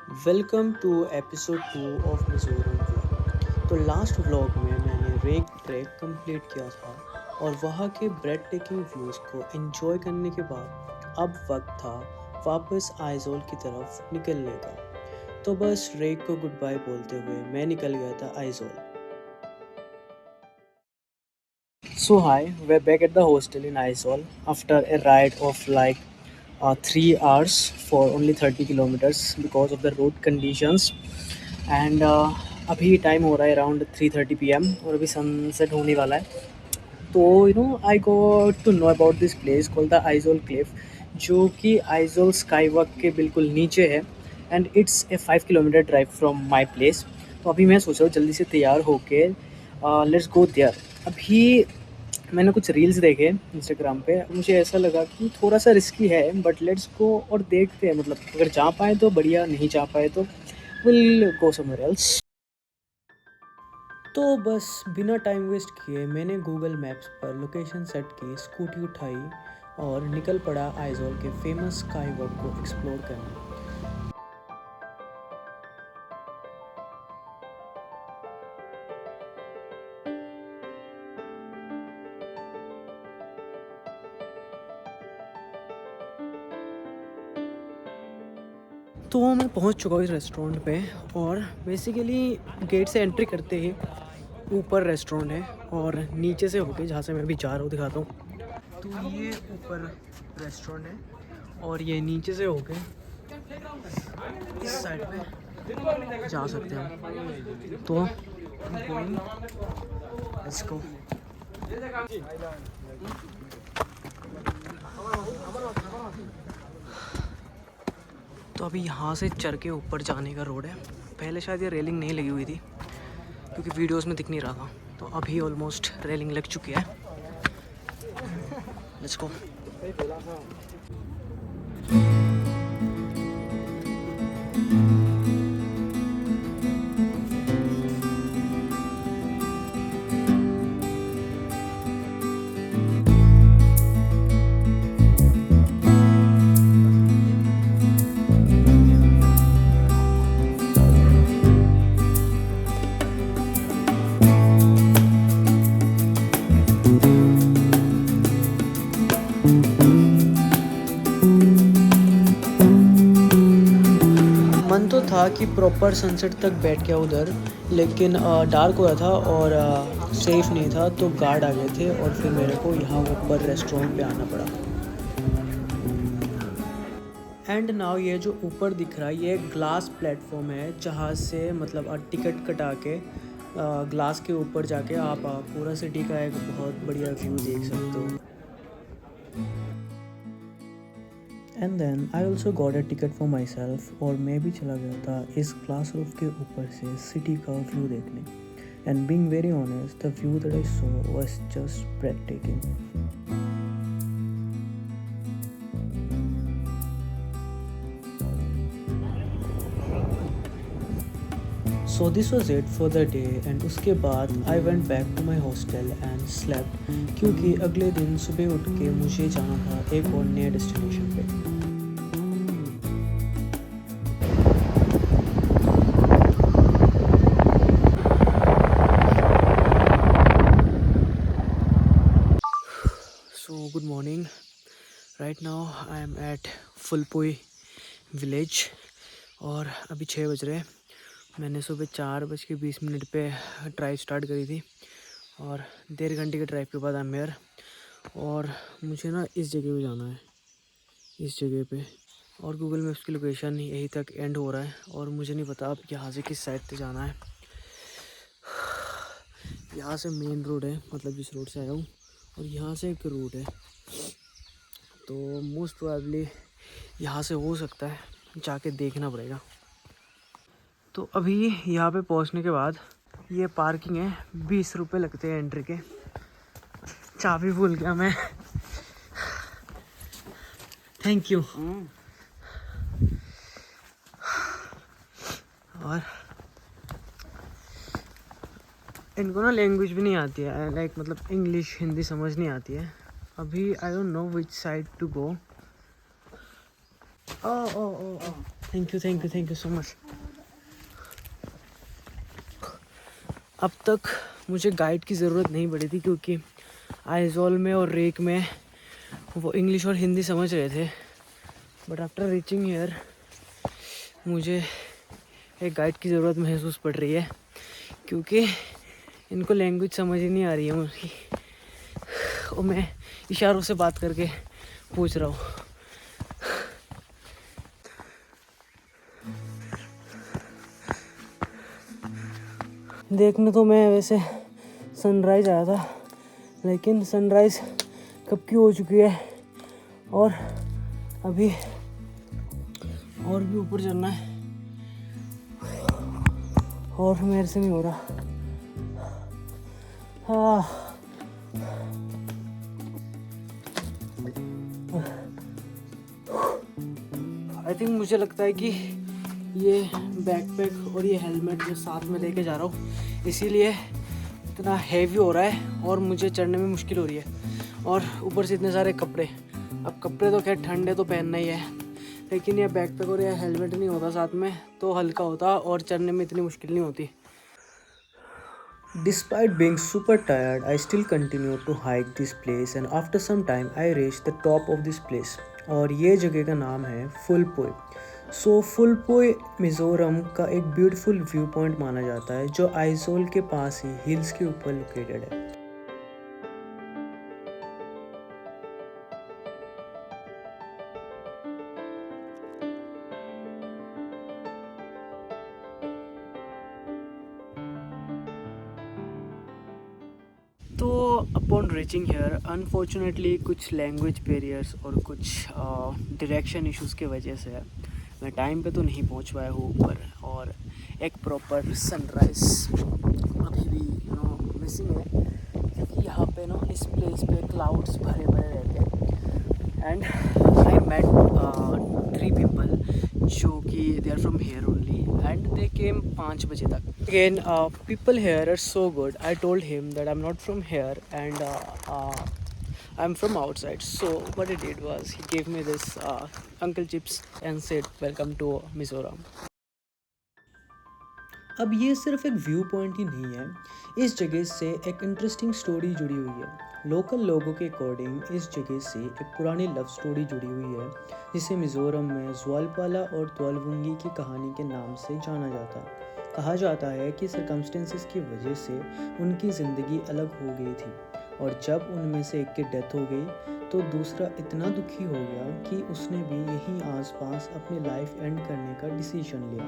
Welcome to episode 2 of Mizoram vlog. तो last vlog में मैंने रेक ट्रैक कंप्लीट किया था और वहाँ के ब्रेड टेकिंग व्यूज़ को एंजॉय करने के बाद अब वक्त था वापस आइजोल की तरफ निकलने का। तो बस रेक को गुड बाय बोलते हुए मैं निकल गया था Aizawl. So hi, we're back at the hostel in Aizol after a ride of like 3 hours for only 30 kilometers because of the road conditions. And अभी टाइम हो रहा है अराउंड 3:30 PM और अभी सनसेट होने वाला है। तो I got to know about this place called the Aizawl cliff, जो कि आइजोल स्काई वॉक के बिल्कुल नीचे है and it's a 5 kilometre drive from my place. तो अभी मैं सोच रहा हूँ जल्दी से तैयार होके लेट्स गो देयर। अभी मैंने कुछ रील्स देखे इंस्टाग्राम पे, मुझे ऐसा लगा कि थोड़ा सा रिस्की है बट लेट्स गो और देखते हैं, मतलब अगर जा पाए तो बढ़िया, नहीं जा पाए तो विल गो समवेयर एल्स। तो बस बिना टाइम वेस्ट किए मैंने गूगल मैप्स पर लोकेशन सेट की, स्कूटी उठाई और निकल पड़ा आइजोल के फेमस स्काई वॉक को एक्सप्लोर करने। तो मैं पहुंच चुका हूँ इस रेस्टोरेंट पे और बेसिकली गेट से एंट्री करते ही ऊपर रेस्टोरेंट है और नीचे से होके जहाँ से मैं अभी जा रहा हूँ दिखाता हूँ। तो ये ऊपर रेस्टोरेंट है और ये नीचे से होके इस साइड पे जा सकते हैं। तो लेट्स गो। तो अभी यहाँ से चढ़ के ऊपर जाने का रोड है। पहले शायद ये रेलिंग नहीं लगी हुई थी क्योंकि वीडियोस में दिख नहीं रहा था, तो अभी ऑलमोस्ट रेलिंग लग चुकी है। Let's go. मन तो था कि प्रॉपर सनसेट तक बैठ गया उधर, लेकिन डार्क हो रहा था और सेफ़ नहीं था, तो गार्ड आ गए थे और फिर मेरे को यहाँ ऊपर रेस्टोरेंट पे आना पड़ा। एंड नाउ ये जो ऊपर दिख रहा है ये ग्लास प्लेटफॉर्म है, जहाँ से मतलब टिकट कटा के ग्लास के ऊपर जाके आप पूरा सिटी का एक बहुत बढ़िया व्यू देख सकते हो। And then I also got a ticket for myself और मैं भी चला गया था इस ग्लास रूफ के ऊपर से सिटी का व्यू देखने। And being very honest, the view that I saw was just breathtaking. So this was it for the day and उसके बाद I went back to my hostel and slept, क्योंकि अगले दिन सुबह उठ के मुझे जाना था एक और नए डेस्टिनेशन पे। So good morning. Right now I am at Phulpui village और अभी 6 बज रहे हैं। मैंने सुबह 4:20 पे ड्राइव स्टार्ट करी थी और 1.5 घंटे के ड्राइव के बाद आई एम हियर। और मुझे ना इस जगह पे जाना है, इस जगह पे, और गूगल मैप्स की लोकेशन यहीं तक एंड हो रहा है और मुझे नहीं पता अब यहाँ से किस साइड पे जाना है। यहाँ से मेन रोड है, मतलब जिस रोड से आया हूँ, और यहाँ से एक रूट है, तो मोस्ट प्रोबेबली यहाँ से हो सकता है, जाके देखना पड़ेगा। तो अभी यहाँ पे पहुँचने के बाद ये पार्किंग है, 20 रुपये लगते हैं एंट्री के। चाबी भूल गया मैं। Thank you. और इनको ना लैंग्वेज भी नहीं आती है, लाइक मतलब इंग्लिश हिंदी समझ नहीं आती है। अभी I don't know which side to go. Oh, oh, oh, oh. Thank you so much. अब तक मुझे गाइड की ज़रूरत नहीं पड़ी थी क्योंकि आइजोल में और रेक में वो इंग्लिश और हिंदी समझ रहे थे, बट आफ्टर रीचिंग हियर मुझे एक गाइड की ज़रूरत महसूस पड़ रही है क्योंकि इनको लैंग्वेज समझ ही नहीं आ रही है उनकी, और मैं इशारों से बात करके पूछ रहा हूँ। देखने तो मैं वैसे सनराइज़ आया था, लेकिन सनराइज़ कब की हो चुकी है और अभी और भी ऊपर चलना है और मेरे से नहीं हो रहा। आई थिंक मुझे लगता है कि ये बैकपैक और ये हेलमेट जो साथ में लेके जा रहा हूँ इसीलिए इतना हैवी हो रहा है और मुझे चढ़ने में मुश्किल हो रही है, और ऊपर से इतने सारे कपड़े। अब कपड़े तो खैर ठंडे तो पहनना ही है, लेकिन ये बैकपैक और ये हेलमेट नहीं होता साथ में तो हल्का होता और चढ़ने में इतनी मुश्किल नहीं होती। Despite being super tired, I still continued to hike this place and after some time I reached the top of this place और ये जगह का नाम है फुलपोय। फुलपोय मिज़ोरम का एक ब्यूटीफुल व्यू पॉइंट माना जाता है जो आइजोल के पास ही हिल्स के ऊपर लोकेटेड है। तो अपॉन रीचिंग हेयर अनफॉर्चुनेटली कुछ लैंग्वेज बैरियर्स और कुछ डायरेक्शन इश्यूज़ की वजह से मैं टाइम पे तो नहीं पहुंच पाया हूँ ऊपर, और एक प्रॉपर सनराइज़ अभी भी मिसिंग है क्योंकि यहाँ पे इस प्लेस पे क्लाउड्स भरे भरे रहते हैं। एंड आई मेट 3 पीपल जो कि they are from here only and they came 5 बजे तक। Again, people here are so good. I told him that I'm not from here and I'm from outside. So what he did was he gave me this uncle chips and said, "Welcome to Mizoram." अब ये सिर्फ एक view point ही नहीं है, इस जगह से एक इंटरेस्टिंग स्टोरी जुड़ी हुई है। लोकल लोगों के अकॉर्डिंग इस जगह से एक पुरानी लव स्टोरी जुड़ी हुई है जिसे मिज़ोरम में ज्वालपाला और त्वालवुंगी की कहानी के नाम से जाना जाता है। कहा जाता है कि सर्कमस्टेंसेस की वजह से उनकी ज़िंदगी अलग हो गई थी और जब उनमें से एक की डेथ हो गई तो दूसरा इतना दुखी हो गया कि उसने भी यहीं आसपास अपनी लाइफ एंड करने का डिसीजन लिया।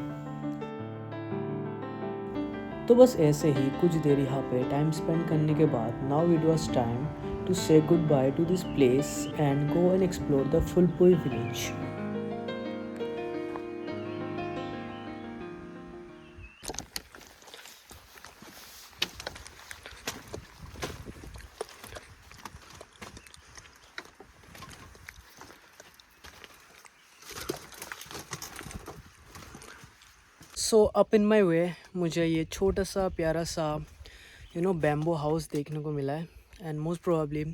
तो बस ऐसे ही कुछ देर यहाँ पे टाइम स्पेंड करने के बाद now it was time to say good bye to this place and go and explore the Phulpui village. So up in my way मुझे ये छोटा सा प्यारा सा बैम्बो हाउस देखने को मिला है। एंड मोस्ट प्रोबेबली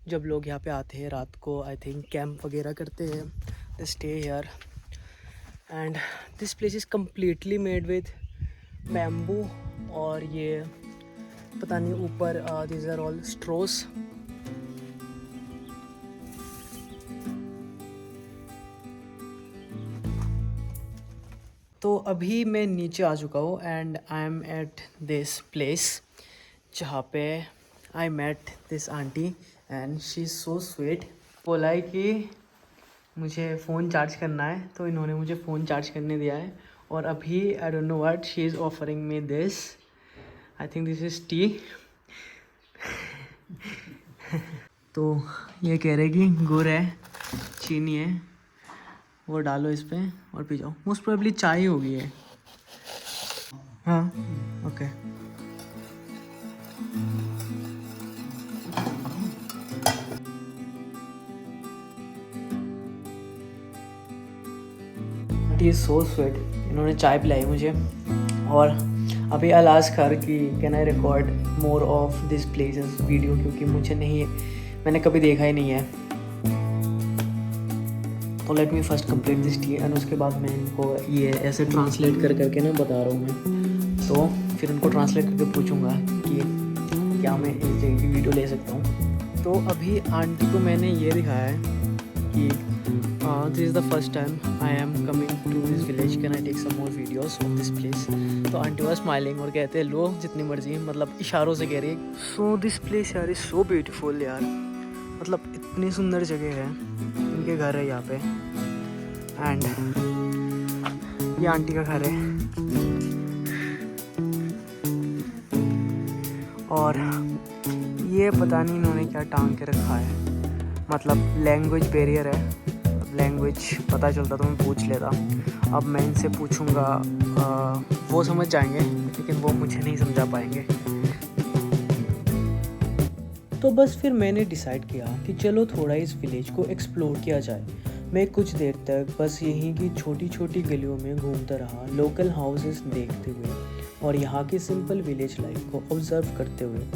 जब लोग यहाँ पे आते हैं रात को आई थिंक कैंप वगैरह करते हैं, they stay here and this place is completely made with bamboo. और ये पता नहीं ऊपर दिस आर ऑल स्ट्रोस। तो अभी मैं नीचे आ चुका हूँ and I am at this place जहाँ पे I met this aunty and she is so sweet. बोला है कि मुझे फ़ोन चार्ज करना है तो इन्होंने मुझे फ़ोन चार्ज करने दिया है। और अभी I don't know what she is offering me this, I think this is T. तो ये कह रहे कि गुड़ है, चीनी है, वो डालो इस पे और पी जाओ। मोस्ट प्रोबेबली चाय होगी है। हाँ okay. It is so sweet. इन्होंने चाय पिलाई मुझे और अभी आई आस्क हर कि can I record more of this places video, क्योंकि मैंने कभी देखा ही नहीं है। तो let me first complete this T and उसके बाद मैं इनको ये ऐसे ट्रांसलेट कर करके ना बता रहा हूँ मैं। तो फिर इनको ट्रांसलेट करके पूछूंगा कि क्या मैं इस जगह की वीडियो ले सकता हूँ। तो अभी आंटी को मैंने ये दिखाया है कि this is the first time I am coming to this village, can I take some more videos of this place. तो आंटी वॉज स्माइलिंग और कहते हैं लो जितनी मर्जी, मतलब इशारों से कह रही है। सो दिस प्लेस यार इज़ सो ब्यूटीफुल यार, मतलब इतनी सुंदर जगह है। इनके घर है यहाँ पे एंड ये आंटी का घर है। और ये पता नहीं इन्होंने क्या टांग के रखा है, मतलब लैंग्वेज बैरियर है, लैंग्वेज पता चलता तो मैं पूछ लेता। अब मैं इनसे पूछूंगा, वो समझ जाएंगे लेकिन वो मुझे नहीं समझा पाएंगे। तो बस फिर मैंने डिसाइड किया कि चलो थोड़ा इस विलेज को एक्सप्लोर किया जाए। मैं कुछ देर तक बस यहीं की छोटी छोटी गलियों में घूमता रहा, लोकल हाउसेस देखते हुए और यहाँ की सिंपल विलेज लाइफ को ऑब्जर्व करते हुए।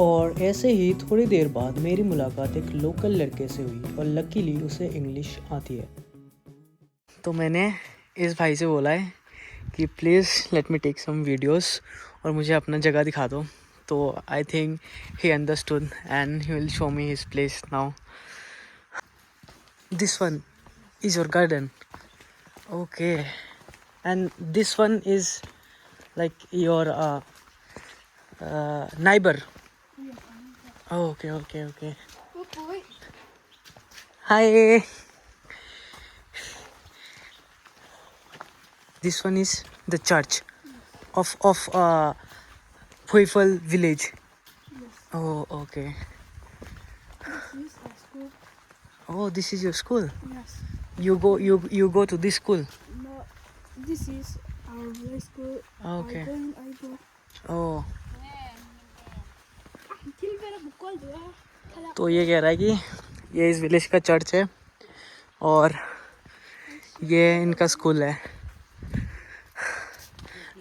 और ऐसे ही थोड़ी देर बाद मेरी मुलाकात एक लोकल लड़के से हुई और लकीली उसे इंग्लिश आती है। तो मैंने इस भाई से बोला है कि please let me take some videos और मुझे अपना जगह दिखा दो। तो I think he understood and he will show me his place now. This one is your garden, okay, and this one is like your neighbour. Okay, okay, okay. Hi. This one is the church of Phuifal village. Yes. Oh, okay. This is our school. Oh, this is your school. Yes. You go to this school. No, this is our village school. Okay. I go. Oh. तो ये कह रहा है कि ये इस village का church है और ये इनका स्कूल है,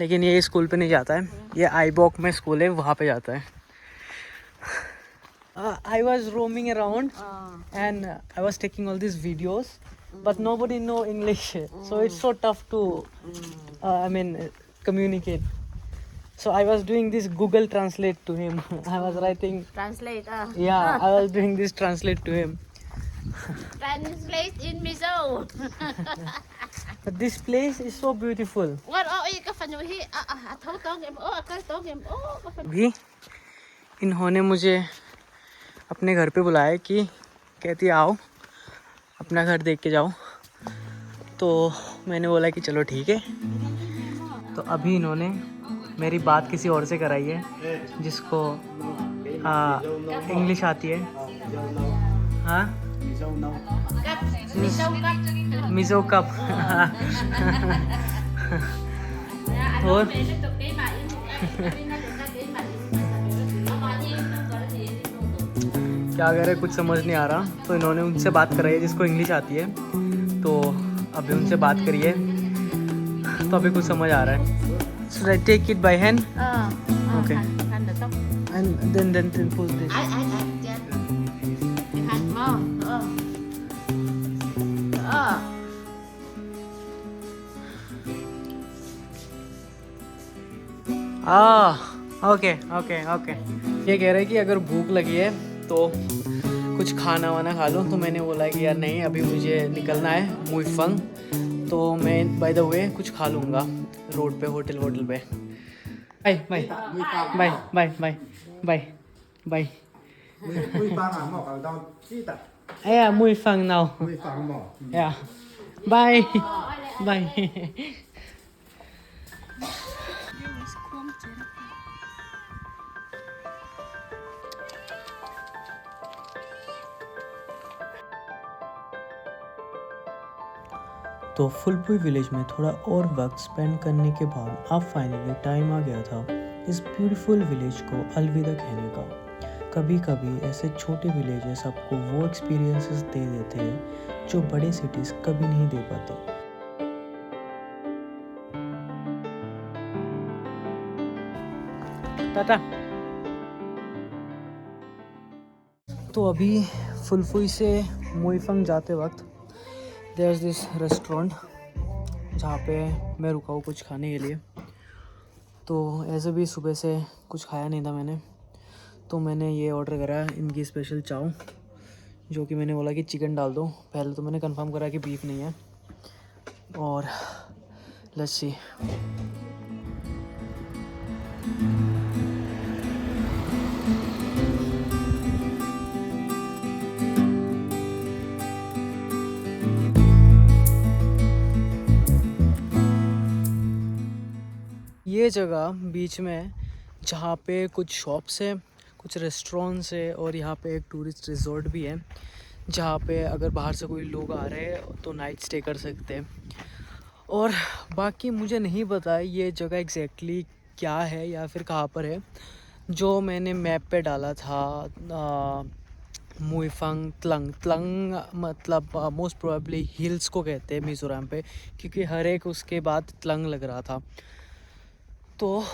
लेकिन ये स्कूल पे नहीं जाता है, ये आईबॉक में स्कूल है वहाँ पे जाता है। I was roaming around and I was taking all these videos, but nobody know English, so it's so tough to communicate. So I was doing this Google Translate to him. I was writing. Translate. Yeah, I was doing this translate to him. Translate in Mizo. But this place is so beautiful. What? Oh, you can find here. I told him. Oh, I told him. Oh, भी इन्होंने मुझे अपने घर पे बुलाया कि कहती आओ अपना घर देख के जाओ। तो मैंने बोला कि चलो ठीक है। तो अभी इन्होंने मेरी बात किसी और से कराई है जिसको इंग्लिश आती है। हाँ, मिज़ो कप। और क्या करे कुछ समझ नहीं आ रहा, तो इन्होंने उनसे बात कराई है जिसको इंग्लिश आती है। तो अभी उनसे बात करिए तो अभी कुछ समझ आ रहा है। Should I take it by hand? Okay. And then pull this. Okay okay okay. ये कह रहे हैं कि अगर भूख लगी है तो कुछ खाना वाना खा लो। तो मैंने बोला कि यार नहीं, अभी मुझे निकलना है मुइफंग, तो मैं बाय द वे कुछ खा लूँगा रोड पे, होटल पे। Bye bye bye bye bye bye bye. Yeah, Muifang now. Yeah. Bye. Bye. तो फुलपुई विलेज में थोड़ा और वक्त स्पेंड करने के बाद अब फाइनली टाइम आ गया था इस ब्यूटीफुल विलेज को अलविदा कहने का। कभी कभी ऐसे छोटे विलेजेस आपको वो एक्सपीरियंसेस दे देते हैं जो बड़े सिटीज़ कभी नहीं दे पाते। टाटा। तो अभी फुलपुई से मुइफंग जाते वक्त देयर इज़ दिस रेस्टोरेंट जहाँ पे मैं रुका हूँ कुछ खाने के लिए। तो ऐसे भी सुबह से कुछ खाया नहीं था मैंने, तो मैंने ये ऑर्डर करा इनकी स्पेशल चाव, जो कि मैंने बोला कि चिकन डाल दो। पहले तो मैंने कंफर्म करा कि बीफ नहीं है, और लेट्स सी। ये जगह बीच में जहाँ पे कुछ शॉप्स है, कुछ रेस्टोरेंट्स है, और यहाँ पे एक टूरिस्ट रिजॉर्ट भी है जहाँ पे अगर बाहर से कोई लोग आ रहे हैं तो नाइट स्टे कर सकते हैं। और बाकी मुझे नहीं पता ये जगह एग्जैक्टली क्या है या फिर कहाँ पर है। जो मैंने मैप पे डाला था मुइफंग तलंग, तलंग मतलब मोस्ट प्रोबेबली हिल्स को कहते हैं मिज़ोरम पे, क्योंकि हर एक उसके बाद तलंग लग रहा था। तो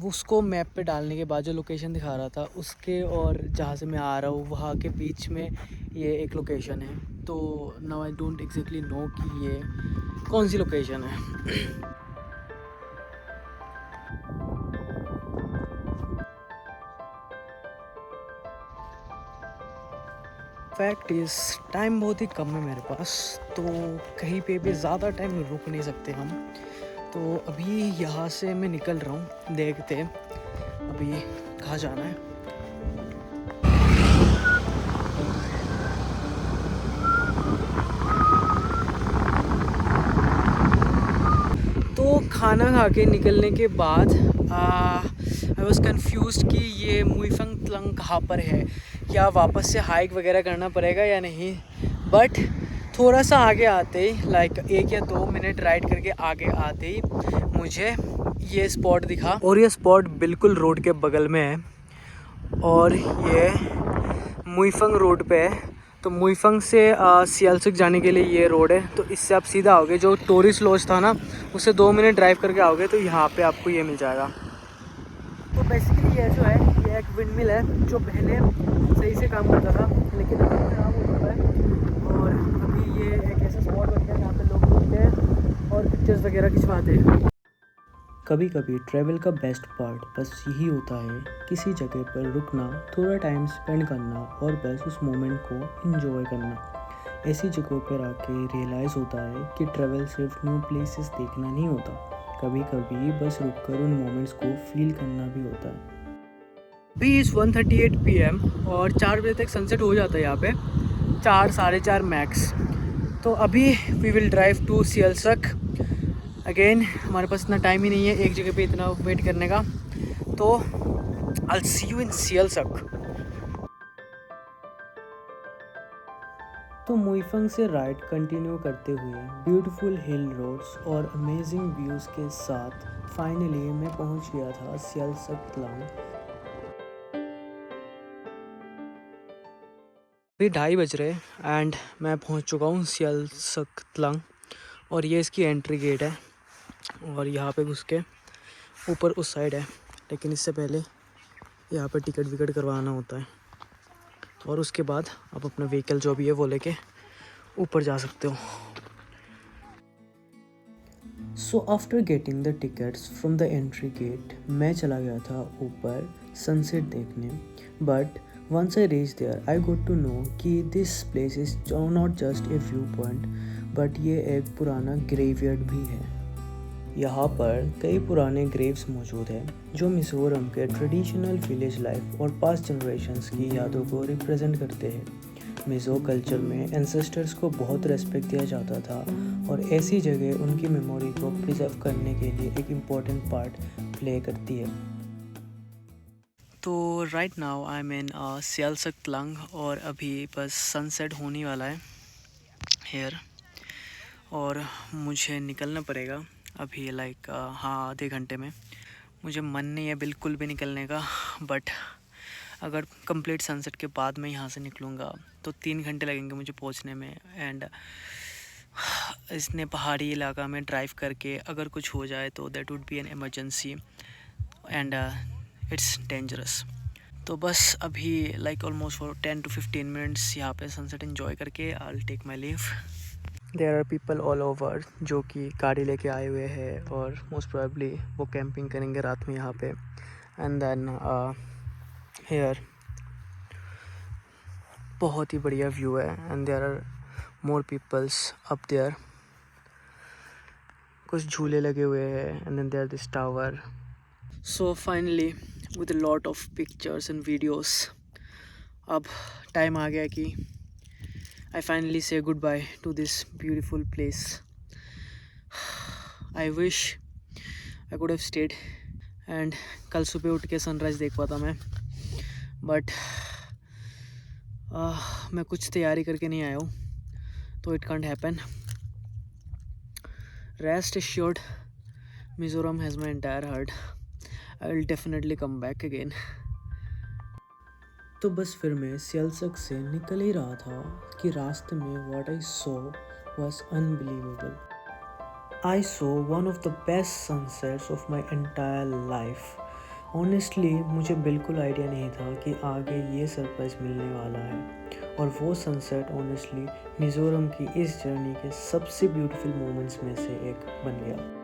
उसको मैप पे डालने के बाद जो लोकेशन दिखा रहा था उसके और जहाँ से मैं आ रहा हूँ वहाँ के बीच में ये एक लोकेशन है। तो now I don't exactly know कि ये कौन सी लोकेशन है। फैक्ट इज़ टाइम बहुत ही कम है मेरे पास, तो कहीं पे भी ज़्यादा टाइम रुक नहीं सकते हम। तो अभी यहाँ से मैं निकल रहा हूँ, देखते हैं अभी कहाँ जाना है। तो खाना खा के निकलने के बाद आई वॉज कन्फ्यूज़ड कि ये मुइफंग तलंग कहाँ पर है, या वापस से हाइक वगैरह करना पड़ेगा या नहीं। बट थोड़ा सा आगे आते ही, लाइक 1 या 2 मिनट राइड करके आगे आते ही मुझे ये स्पॉट दिखा, और ये स्पॉट बिल्कुल रोड के बगल में है, और ये मुइफंग रोड पे है। तो मुइफंग से सियालसुक जाने के लिए ये रोड है। तो इससे आप सीधा आओगे, जो टूरिस्ट लॉज था ना उससे 2 मिनट ड्राइव करके आओगे तो यहाँ पे आपको ये मिल जाएगा। तो बेसिकली ये जो है ये एक विंड मिल है जो पहले सही से काम करता था, लेकिन अभी खराब हो चुका है। और अभी ये एक ऐसा स्पॉट बन गया जहाँ पे लोग घूमते हैं और पिक्चर्स वगैरह खिंचवाते हैं। कभी कभी ट्रैवल का बेस्ट पार्ट बस यही होता है, किसी जगह पर रुकना, थोड़ा टाइम स्पेंड करना और बस उस मोमेंट को एंजॉय करना। ऐसी जगहों पर आके रियलाइज़ होता है कि ट्रैवल सिर्फ न्यू प्लेसेस देखना नहीं होता, कभी कभी बस रुककर उन मोमेंट्स को फील करना भी होता है। अभी इज़ 1:38 PM और 4 बजे तक सनसेट हो जाता है यहाँ पे, 4 साढ़े 4 मैक्स। तो अभी we will drive to Sialsuk. Again हमारे पास इतना टाइम ही नहीं है एक जगह पे इतना वेट करने का, तो I will see you in सियालसक। तो मुइफंग से राइड कंटिन्यू करते हुए ब्यूटीफुल हिल रोड्स और अमेजिंग व्यूज़ के साथ फाइनली मैं पहुंच गया था सियालसक तलंग। अभी 2:30 बज रहे एंड मैं पहुंच चुका हूं सियालसक तलंग, और ये इसकी एंट्री गेट है, और यहाँ पे घुस के ऊपर उस साइड है। लेकिन इससे पहले यहाँ पे टिकट विकट करवाना होता है, और उसके बाद आप अपना व्हीकल जो भी है वो लेके ऊपर जा सकते हो। So after getting the tickets from the entry gate मैं चला गया था ऊपर सनसेट देखने। But once I reach there I got to know कि this place is not just a viewpoint, but ये एक पुराना ग्रेवयार्ड भी है। यहाँ पर कई पुराने ग्रेव्स मौजूद हैं जो मिज़ोरम के ट्रेडिशनल विलेज लाइफ और पास्ट जनरेशन्स की यादों को रिप्रेजेंट करते हैं। मिज़ो कल्चर में एंसेस्टर्स को बहुत रेस्पेक्ट दिया जाता था, और ऐसी जगह उनकी मेमोरी को प्रिजर्व करने के लिए एक इम्पॉर्टेंट पार्ट प्ले करती है। तो राइट नाउ आई एम इन सियालसक तलंग, और अभी बस सनसेट होने वाला है हेयर, और मुझे निकलना पड़ेगा अभी लाइक हाँ आधे घंटे में। मुझे मन नहीं है बिल्कुल भी निकलने का, बट अगर कंप्लीट सनसेट के बाद मैं यहाँ से निकलूँगा तो 3 घंटे लगेंगे मुझे पहुँचने में। एंड इसने पहाड़ी इलाका में ड्राइव करके अगर कुछ हो जाए तो that would be an emergency, and it's dangerous. तो बस अभी like almost for 10 to 15 minutes यहाँ पे सनसेट एंजॉय करके I will take my leave. There are people all over जो कि गाड़ी लेके आए हुए हैं और मोस्ट प्रोबेबली वो कैंपिंग करेंगे रात में यहाँ पे। एंड देन हेयर बहुत ही बढ़िया व्यू है and there are more peoples up there. कुछ झूले लगे हुए हैं and then there this tower. So finally with a lot of pictures and videos अब टाइम आ गया कि I finally say goodbye to this beautiful place. I wish I could have stayed and कल सुबह उठ के सनराइज़ देख पाता मैं, बट मैं कुछ तैयारी करके नहीं आया हूँ तो it can't happen. Rest assured, Mizoram has my entire heart. I will definitely come back again. तो बस फिर मैं सियालसक से निकल ही रहा था कि रास्ते में what I saw was unbelievable. I saw one of the best sunsets of my entire life. Honestly मुझे बिल्कुल आइडिया नहीं था कि आगे ये सरप्राइज़ मिलने वाला है, और वो सनसेट ऑनेस्टली मिज़ोरम की इस जर्नी के सबसे ब्यूटीफुल मोमेंट्स में से एक बन गया।